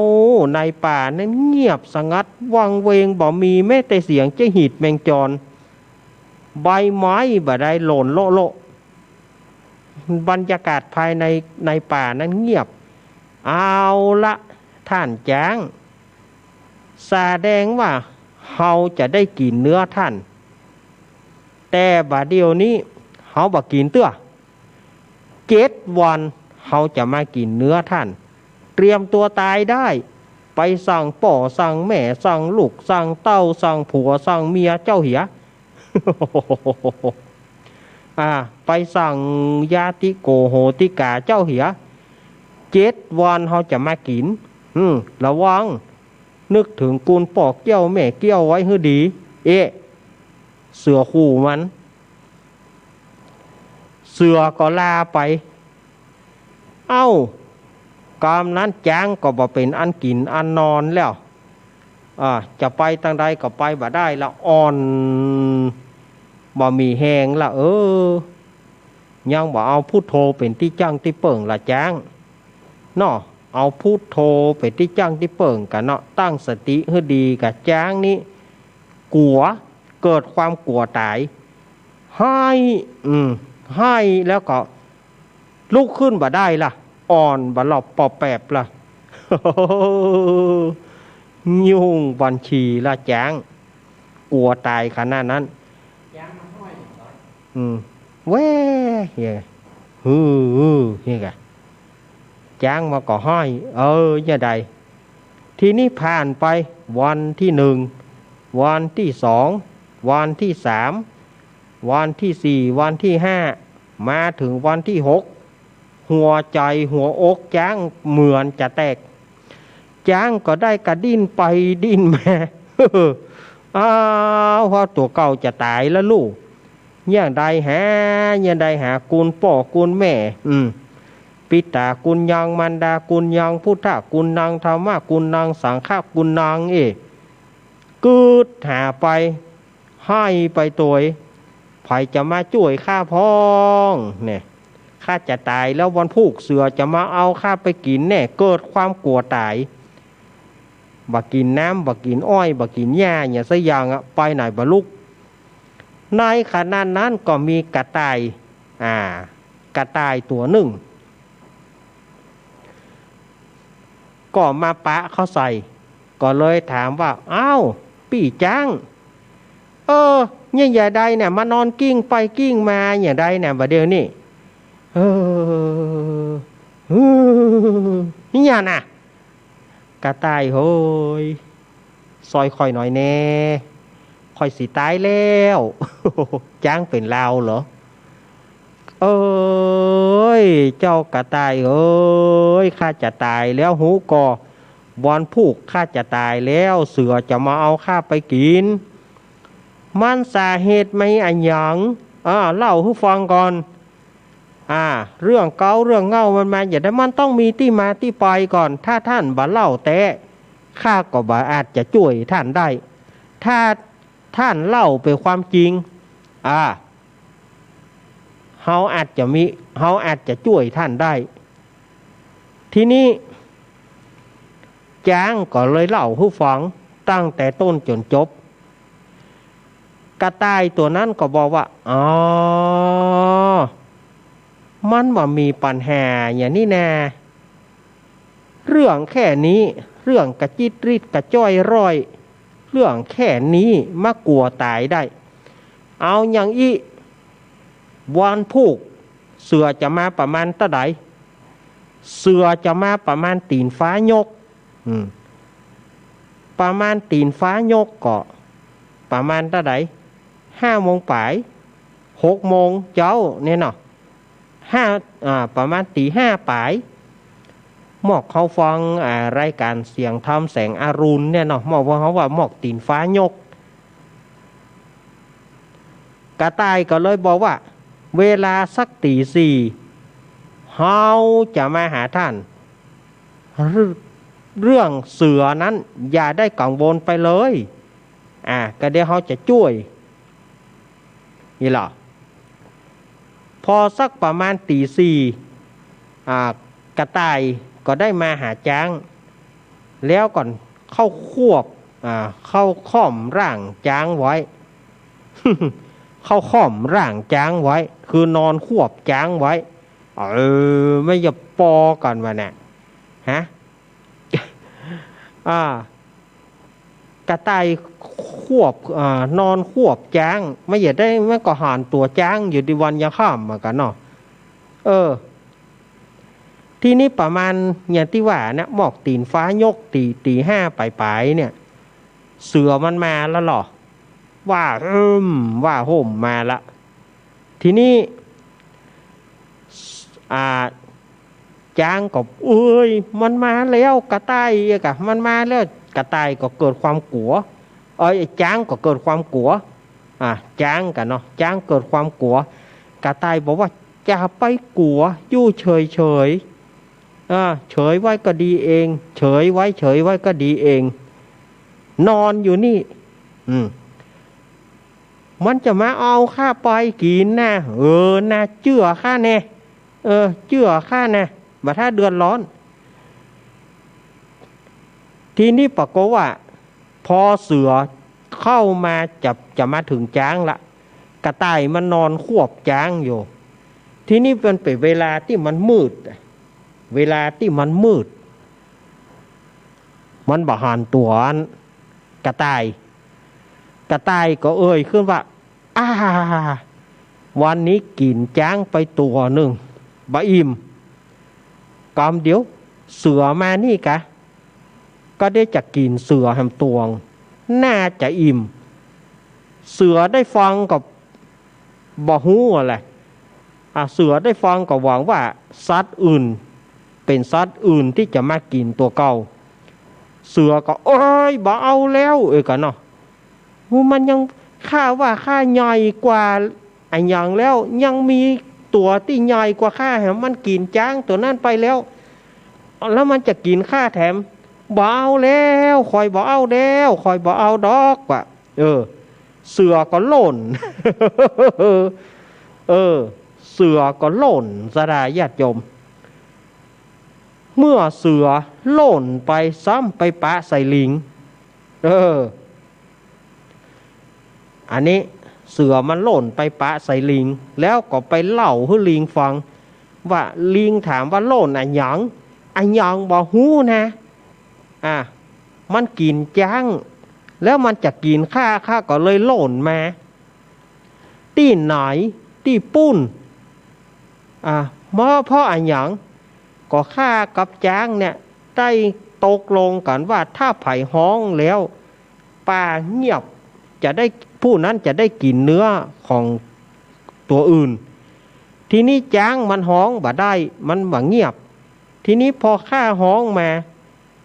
ในป่านั้นเงียบสงัดวังเวงบ่มีแม้แต่เสียงจะหีดแมงจรใบไม้บ่ได้หล่นโละบรรยากาศภายในป่านั้นเงียบเอาละท่านจ้างแสดงว่าเฮาจะได้กินเนื้อท่านแต่บาดเดียวนี้เฮาบ่กินเตื้อ7 วันเฮาจะมากินเนื้อท่านเตรียมตัวตายได้ไปสั่งป่อสั่งแม่สั่งลูกสั่งเต้าสั่งผัวสั่งเมียเจ้าเหีย ไปสั่งญาติโกโหติกาเจ้าเหีย7 วันเฮาจะมากินระวังนึกถึงกูลปอกเกี้ยวแม่เกี้ยวไว้ให้ดีเสือขู่มันเสือก็ลาไปกามนั้นจ้างก็บ่เป็นอันกินอันนอนแล้วจะไปทางใดก็ไปบ่ได้ละอ่อนบ่มีแหงละยังบ่เอาพุทโธเป็นที่จ้างที่เปิ่งละจ้างเนาะเอาพุทโธเป็นที่จ้างที่เปิ่งกันเนาะตั้งสติให้ดีกับจ้างนี้กลัวเกิดความกลัวตายให้แล้วก็ลุกขึ้นบ่ได้ล่ะอ่อนบ่หลบปอบแปบล่ะ ยุ่งบัญชีละจ้างกลัวตายขนาดนั้นจ้างมาห้อยเว้เฮียเฮียกะจ้างมาก็ห้อยยังไงทีนี้ผ่านไปวันที่1วันที่2วันที่3วันที่4วันที่5มาถึงวันที่6หัวใจหัวอกจ้างเหมือนจะแตกจ้างก็ได้กระดิ้นไปดิ้นมาเพราะตัวเก่าจะตายแล้วลูกยังได้หากุลพ่อกุลแม่ปิตากุลยังมันดากุลยังพุทธกุลนางธรรมกุลนางสังฆกุลนางกึดหาไปให้ไปตัวไผจะมาช่วยข้าพ้องเนี่ยข้าจะตายแล้ววันพุกเสือจะมาเอาข้าไปกินแน่เกิดความกลัวตาย บ่กินน้ำบ่กินอ้อยบ่กินหญ้าอย่างสักอย่างอะไปไหนบ่ลุกในขณะนั้นก็มีกระต่ายกระต่ายตัวหนึ่งก็มาปะเขาใส่ก็เลยถามว่าอ้าวปี่จ้างเนี่ยอย่าใดเนี่ยมานอนกิ้งไปกิ้งมาอย่าใดเนี่ยบ่เดี๋ยวนี้นี่อย่าน่ะกระต่ายโหยซอยคอยหน่อยแน่คอยสิตายแล้วจ้างเป็นลาวเหรอเจ้ากระต่ายข้าจะตายแล้วหูกอบอนผูกข้าจะตายแล้วเสือจะมาเอาข้าไปกินมันสาเหตุไม่อันหยังเล่าให้ฟังก่อนเรื่องเก่าเรื่องเง่ามันมาอย่างนั้นมันต้องมีที่มาที่ไปก่อนถ้าท่านบ่เล่าแต่ข้าก็บ่อาจจะช่วยท่านได้ถ้าท่านเล่าเป็นความจริงเฮาอาจจะช่วยท่านได้ทีนี้จ้างก็เลยเล่าให้ฟังตั้งแต่ต้นจนจบกระต่ายตัวนั้นก็บอกว่ามันว่ามีปัญหาอย่างนี้นะเรื่องแค่นี้เรื่องกระจิตริดกระจ้อยร้อยเรื่องแค่นี้มากลัวตายได้เอาอย่างอีวันผูกเสือจะมาประมาณเท่าใดเสือจะมาประมาณตีนฟ้ายกประมาณตีนฟ้ายกก็ประมาณเท่าใด5 โมงปลาย6 โมงเจ้าเนี่ยเนาะประมาณตี 5ปลายหมอกเขาฟังรายการเสียงธรรมแสงอรุณเนี่ยเนาะหมอกเขาว่าหมอกตีนฟ้ายกกระต่ายก็เลยบอกว่าเวลาสักตี 4เฮาจะมาหาท่านเรื่องเสือนั้นอย่าได้กังวลไปเลยก็เดี๋ยวเขาจะช่วยนี่หรอพอสักประมาณตี 4กระต่ายก็ได้มาหาจ้างแล้วก่อนเข้าควบเข้าค่อมร่างจ้างไว้ เข้าค่อมร่างจ้างไว้คือนอนควบจ้างไว้ไม่อย่าปอก่อนวะเนี่ยฮะ กระต่ายควบนอนควบจ้างไม่อย่าได้ไม่ก็หานตัวจ้างอยู่ดีวันยาข้ามมากันเนาะที่นี้ประมาณอย่างที่ว่าเนี่ยหมอกตีนฟ้ายกตี 5ปลายเนี่ยเสือมันมาแล้วหรอว่าห่มมาละทีนี้จ้างก็มันมาแล้วกระต่ายมันมาแล้วกระต่ายก็เกิดความกลัวจ้างก็เกิดความกลัวจ้างกันเนาะจ้างเกิดความกลัวกระต่ายบอกว่าจะไปกลัวอยู่เฉยเฉยไว้ก็ดีเองเฉยไว้ก็ดีเองนอนอยู่นี่มันจะมาเอาข้าไปกินนะนะเชื่อข้าแน่เชื่อข้าแน่บัดถ้าเดือนร้อนทีนี้ปรากฏว่าพอเสือเข้ามาจะมาถึงจ้างละกระต่ายมันนอนควบจ้างอยู่ทีนี้เป็นเวลาที่มันมืดมันบ่หันตัวกระต่ายก็ขึ้นว่าวันนี้กินจ้างไปตัวหนึ่งบ่อิ่มกำเดี๋ยวเสือมานี่ก็ได้จะกินเสือแหมตวงน่าจะอิ่มเสือได้ฟังกับบ่ฮู้อะไรเสือได้ฟังก็หวังว่าสัตว์อื่นเป็นสัตว์อื่นที่จะมากินตัวเก่าเสือก็บ่เอาแล้วกันเนาะมันยังข้าว่าข้าใหญ่กว่าไอ้อย่างแล้วยังมีตัวที่ใหญ่กว่าข้าแถมมันกินจ้างตัวนั้นไปแล้วมันจะกินข้าแถมบ่เอาแล้วคอยบ่เอาแล้วคอยบ่เอาดอกว่ะเสือก็หล่น เสือก็หล่นสดาญาติโยม เมื่อเสือโล่นไปซ้ำไปปะใส่ลิงอันนี้เสือมันโล่นไปปะใส่ลิงแล้วก็ไปเล่าให้ลิงฟังว่าลิงถามว่าโล่นอันหยังบ่ฮู้นะมันกินจังแล้วมันจะกินข้าก็เลยโล่นมาที่ไหนที่ปุ้นเพราะอันหยังก็ข้ากับจ้างเนี่ยได้ตกลงกันว่าถ้าไผ่ฮ้องแล้วป่าเงียบจะได้ผู้นั้นจะได้กินเนื้อของตัวอื่นทีนี้จ้างมันฮ้องบ่ได้มันบ่เงียบทีนี้พอข้าฮ้องมา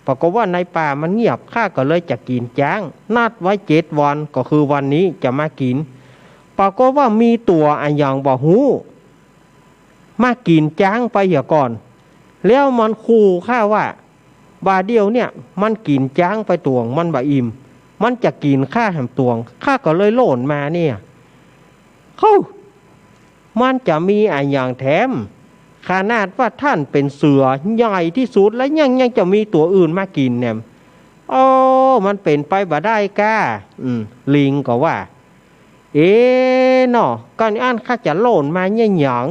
ปรากฏว่าในป่ามันเงียบข้าก็เลยจะกินจ้างนัดไว้7 วันก็คือวันนี้จะมากินปรากฏว่ามีตัวอันอย่างบ่ฮู้มากินจ้างไปอย่าก่อนแล้วมันขู่ข้าว่าบาเดียวเนี่ยมันกินจ้างไปตวงมันบ่อิ่มมันจะกินข้าแหมตวงข้าก็เลยโหล่นมาเนี่ยมันจะมีอันอย่างแถมขนาดว่าท่านเป็นเสือใหญ่ที่สุดแล้วยังจะมีตัวอื่นมากินเนี่ยมันเป็นไปบ่ได้ก้าลิงก็ว่าเนาะก่อนอันข้าจะโหล่นมาเนี่ยหยัง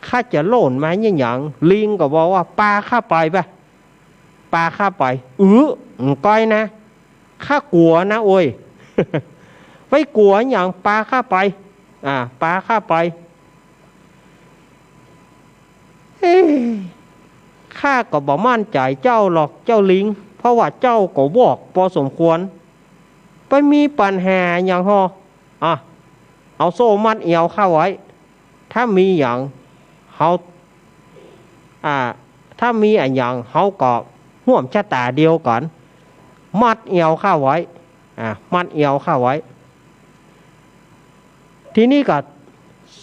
ข้าจะโหล่นมาเนี่ยหยังลิงก็บอกว่าปลาข้าไปก้อยนะข้ากลัวนะโอ้ย ไม่กลัวอย่างปลาข้าไปปลาข้าไปข้าก็บอกมั่นใจเจ้าหรอกเจ้าลิงเพราะว่าเจ้าก็บอกพอสมควรไปมีปัญหาอย่างเอาโซ่มัดเอวเข้าไว้ถ้ามีอย่างเขาถ้ามีอย่างเขาก็ห่วมชะตาเดียวก่อนมัดเอวเข้าไว้มัดเอวเข้าไว้ทีนี้ก็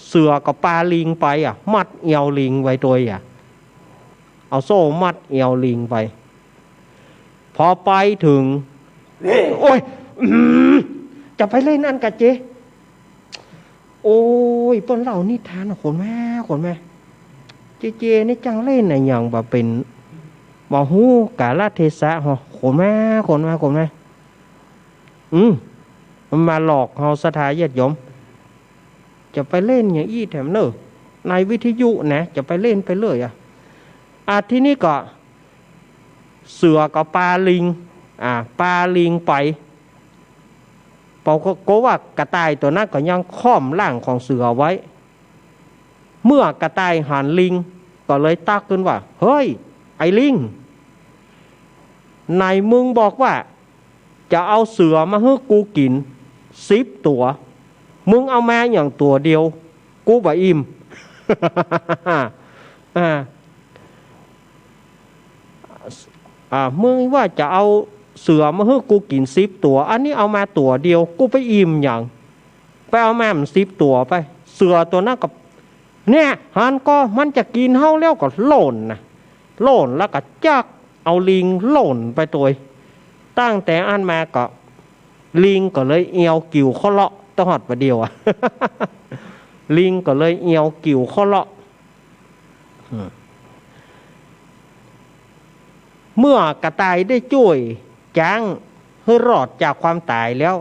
เสือกับปลาลิงไปมัดเอวลิงไว้ตัวเอาโซ่มัดเอวลิงไปพอไปถึงโอ้ยจะไปเล่นอันกับเจโอ้ยเปิ้นเล่านิทานคนแม่เจนี่จังเล่นอะไรอย่างแบบเป็นบ่ฮู้กาลเทศะคนแม่มันมาหลอกเฮาศรัทธาญาติโยมจะไปเล่นอย่างอี้แถมเนอะในวิทยุนะจะไปเล่นไปเลยทีนี้ก็เสือกับปลาลิงไปเปาก็ว่ากระต่ายตัวนั้นก็ยังค่อมร่างของเสือไว้เมื่อกระต่ายหันลิงก็เลยตักขึ้นว่าเฮ้ยไอ้ลิงนายมึงบอกว่าจะเอาเสือมาให้กูกิน10 ตัวมึงเอามาอย่างตัวเดียวกูบ่อิ่ม มึงว่าจะเอาเสือมาให้กูกิน10 ตัวอันนี้เอามาตัวเดียวกูไปอิ่มอย่างไปเอามา10 ตัวไปเสือตัวนั้นกับเนี่ยฮันก็มันจะกินเฮาแล้วก็โหล่นแล้วก็จักเอาลิงโหล่นไปตัวตั้งแต่อันมาก็ลิงก็เลยเอียวกิ่วข้อเลาะตหอดประเดียวลิงก็เลยเอียวกิ่วข้อเลาะเมื่อกระต่ายได้ช่วยจ้างให้รอดจากความตายแล้ว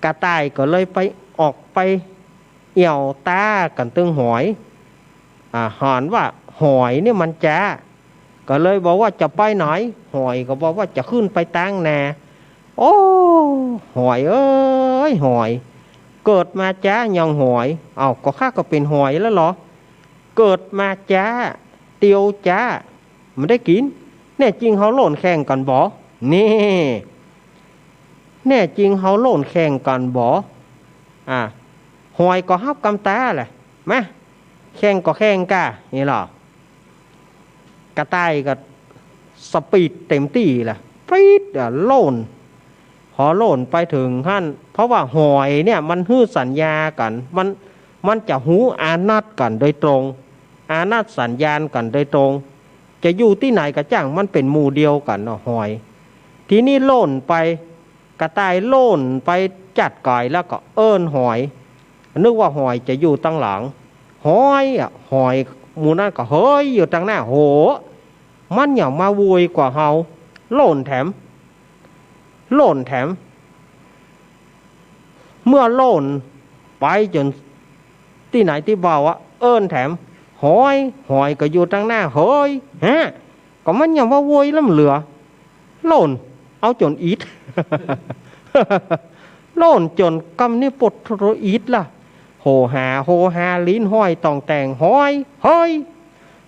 กระต่ายก็เลยไปออกไปเอี่ยวตากันตึงหอยหอนว่าหอยเนี่ยมันจ้าก็เลยบอกว่าจะไปไหนหอยก็บอกว่าจะขึ้นไปตั้งนาโอ้หอยเอ้ยหอยเกิดมาจ้ายังหอยก็ข้าก็เป็นหอยแล้วเหรอเกิดมาจ้าเตียวจ้ามันได้กินแน่จริงเขาโล่นแข่งกันบ่นี่แน่จริงเขาโล่นแข่งกันบ่หอยก็ฮับกำตาแหละมาแข่งก็แข่งกะนี่หรอกระต่ายก็สปีดเต็มที่แหละปี๊ดโล่นพอโล่นไปถึงขั้นเพราะว่าหอยเนี่ยมันฮื้อสัญญากันมันจะหูอานัดกันโดยตรงอานัดสัญญาณกันโดยตรงจะอยู่ที่ไหนก็จ้างมันเป็นหมู่เดียวกันเนาะหอยทีนี้โล่นไปกระต่ายโล่นไปจัดก่อยแล้วก็เอิ้นหอยนึกว่าหอยจะอยู่ตั้งหลังหอย หมู่นั่นก็เฮ้ยอยู่ตั้งหน้าโหมันอย่างมาวุยกว่าเฮาโล่นแถมโล่นแถมเมื่อโล่นไปจนที่ไหนที่เบาอะเอิ้นแถมหอยก็อยู่ตั้งหน้าเฮ้ยฮะก็มันอย่างว่าวุยแล้วเหลือโล่นเอาจนอีท โล่นจนกำนี่ปดโรอีทล่ะโหหาลิ้นห้อยตองแต่งหอย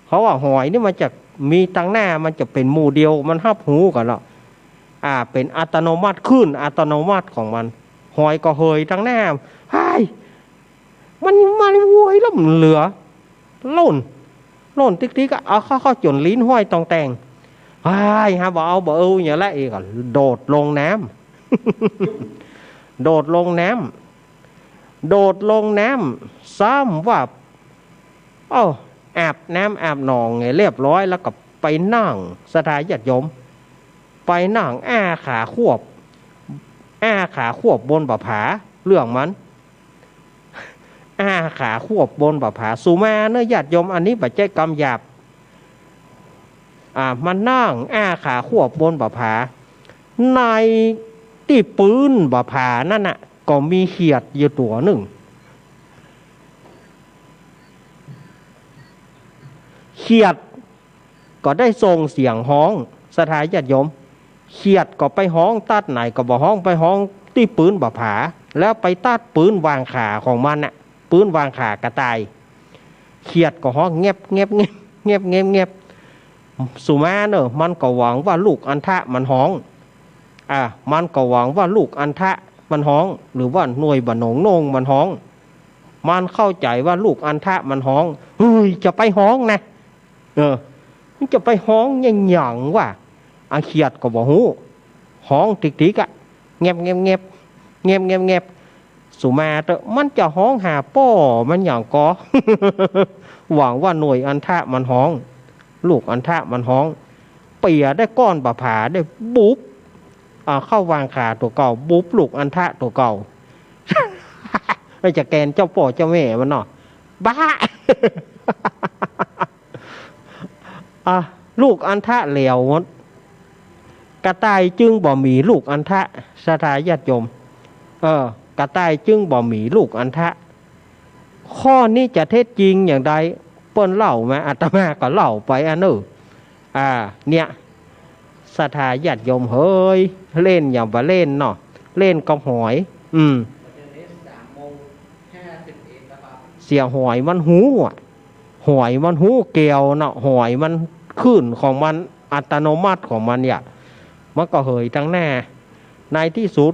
เขาว่าหอยนี่มันจะมีตั้งหน้ามันจะเป็นหมู่เดียวมันหับหูกันเนาะเป็นอัตโนมัติขึ้นอัตโนมัติของมันหอยก็เฮยตั้งหน้าไอ้มันววยแล้วมันเหลือโล่นติ๊กๆก็เอาเข้าจนลิ้นห้อยตองแต่งไอ้ฮะบ่เอาอย่างละอีกก็โดดลงน้ำ โดดลงน้ำซ้ำว่าอาบน้ำอาบหนองไงเรียบร้อยแล้วก็ไปนั่งสถานญาติโยมไปนั่งขาควบบนบ่าผาเรื่องมันขาควบบนบ่าผาสุมาเนื้อญาติโยมอันนี้บัจเจกรรมหยาบมันนั่งขาควบบนบ่าผาในที่ปืนบ่าผานั่นน่ะก็มีเขียดอยู่ตัวหนึ่งเขียดก็ได้ส่งเสียงฮ้องสถานญาติโยมเขียดก็ไปฮ้องตัดไหนก็บ่ฮ้องไปฮ้องที่ปืนบ่าผาแล้วไปตัดปืนวางขาของมันน่ะปืนวางขากระต่ายเขียดก็ฮ้องเงียบสุมาเนอะมันก็หวังว่าลูกอันทะมันฮ้องมันก็หวังว่าลูกอันทะมันฮ้องหรือว่าหน่วยบ่หนงนงมันฮ้องมันเข้าใจว่าลูกอันทะมันฮ้องเฮ้ยจะไปฮ้องนะมันจะไปฮ้องหยังว่าเขียดก็บ่ฮู้ฮ้องติ๊กๆเงียบสุมาเตอะมันจะฮ้องหาป้อมันอย่างก็ หวังว่าหน่วยอันทะมันฮ้องลูกอันทะมันฮ้องเปียได้ก้อนบ่าผาได้บุ๊บเข้าวางขาตัวเก่าบุ๊บลูกอันทะตัวเก่า ไม่จะแกนเจ้าป่อเจ้าแม่มันเนาะบ้า ลูกอันทะเหลวหมดกระต่ายจึงบ่มีลูกอันทะสถานญาติโยมกระต่ายจึงบ่มีลูกอันทะข้อนี้จะเท็จจริงอย่างใดเปิ้นเล่ามาอาตมาก็เล่าไปเนี่ยสถานญาติโยมเฮ้ยเล่นอย่างบ่เล่นเนาะเล่นกับหอยเสียหอยมันหูเกลียวเนาะหอยมันขึ้นของมันอัตโนมัติของมันเนี่ยมันก็เหยตั้งหน้าในที่สุด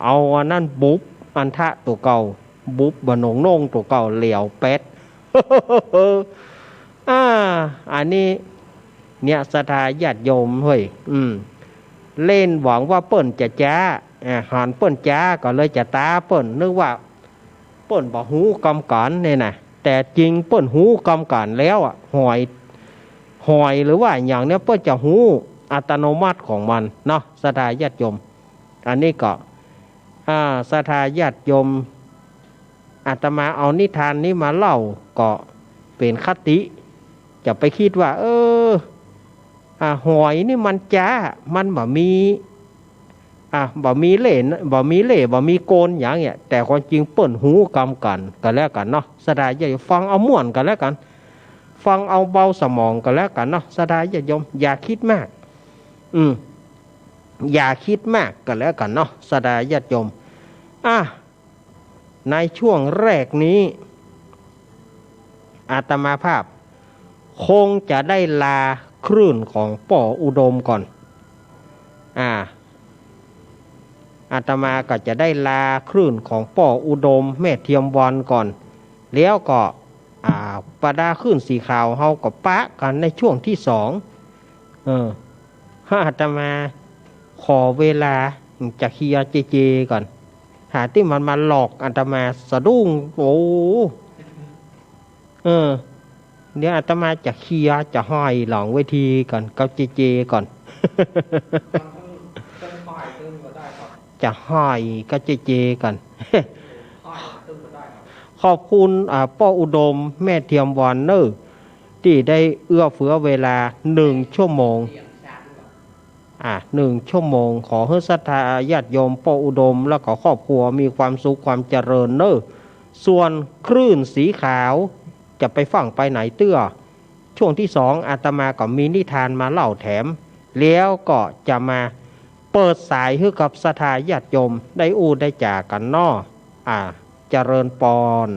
เอาอันนั้นบุ๊บอันทะตัวเก่าบุ๊บบนงนงตัวเก่าเหลียวเป็ด อันนี้เนี่ยสถานญาติโยมเฮ้ยเล่นหวังว่าเปิ้นจะจ้าหันเปิ้นจ้าก็เลยจะตาเปิ้นนึกว่าเปิ้นบ่หูกำกันเนี่ยนะแต่จริงเปิ้นหูกำกันแล้วหอยหรือว่าอย่างเนี้ยเปิ้นจะหูอัตโนมัติของมันเนาะสถานญาติโยมอันนี้ก็สถานญาติโยมอาตมาเอานิทานนี้มาเล่าก็เป็นคติจะไปคิดว่าหอยนี่มันจ้ามันบ่มีเล่บ่มีโกนอย่างเงี้ยแต่ความจริงเปิ้นหูกำกันแล้วกันเนาะสถานญาติฟังเอาม่วนกันแล้วกันฟังเอาเบาสมองกันแล้วกันเนาะสถานญาติโยมอย่าคิดมากอย่าคิดมากกันแล้วกันเนาะสถานญาติโยมในช่วงแรกนี้อาตมาภาพคงจะได้ลาคลื่นของป่ออุดมก่อนอาตมาก็จะได้ลาคลื่นของป่ออุดมแม่เทียมวันก่อนแล้วก็ประดาคลื่นสีขาวเฮาก็ปะกันในช่วงที่สองอาตมาขอเวลาจะเคลียร์เจก่อนหาที่มันมาหลอกอาตมาสะดุ้งเดี๋ยวอาตมาจะเคลียร์จะห้อยหลังเวทีก่อนกับเจก่อน จะห้อยกับเจก่อน ขอบคุณป้ออุดมแม่เทียมวันเนอร์ ที่ได้เอื้อเฟื้อเวลา1 ชั่วโมง เสียงชัดกว่า 1 ชั่วโมง ขอให้ศรัทธาญาติโยมปออุดม แล้วก็ครอบครัวมีความสุขความเจริญเนอะส่วนคลื่นสีขาวจะไปฟังไปไหนเตื้อช่วงที่2อาตมาก็มีนิทานมาเล่าแถม แล้วก็จะมาเปิดสายให้กับศรัทธาญาติโยมได้อู้ได้จากกันเนอะเจริญปอน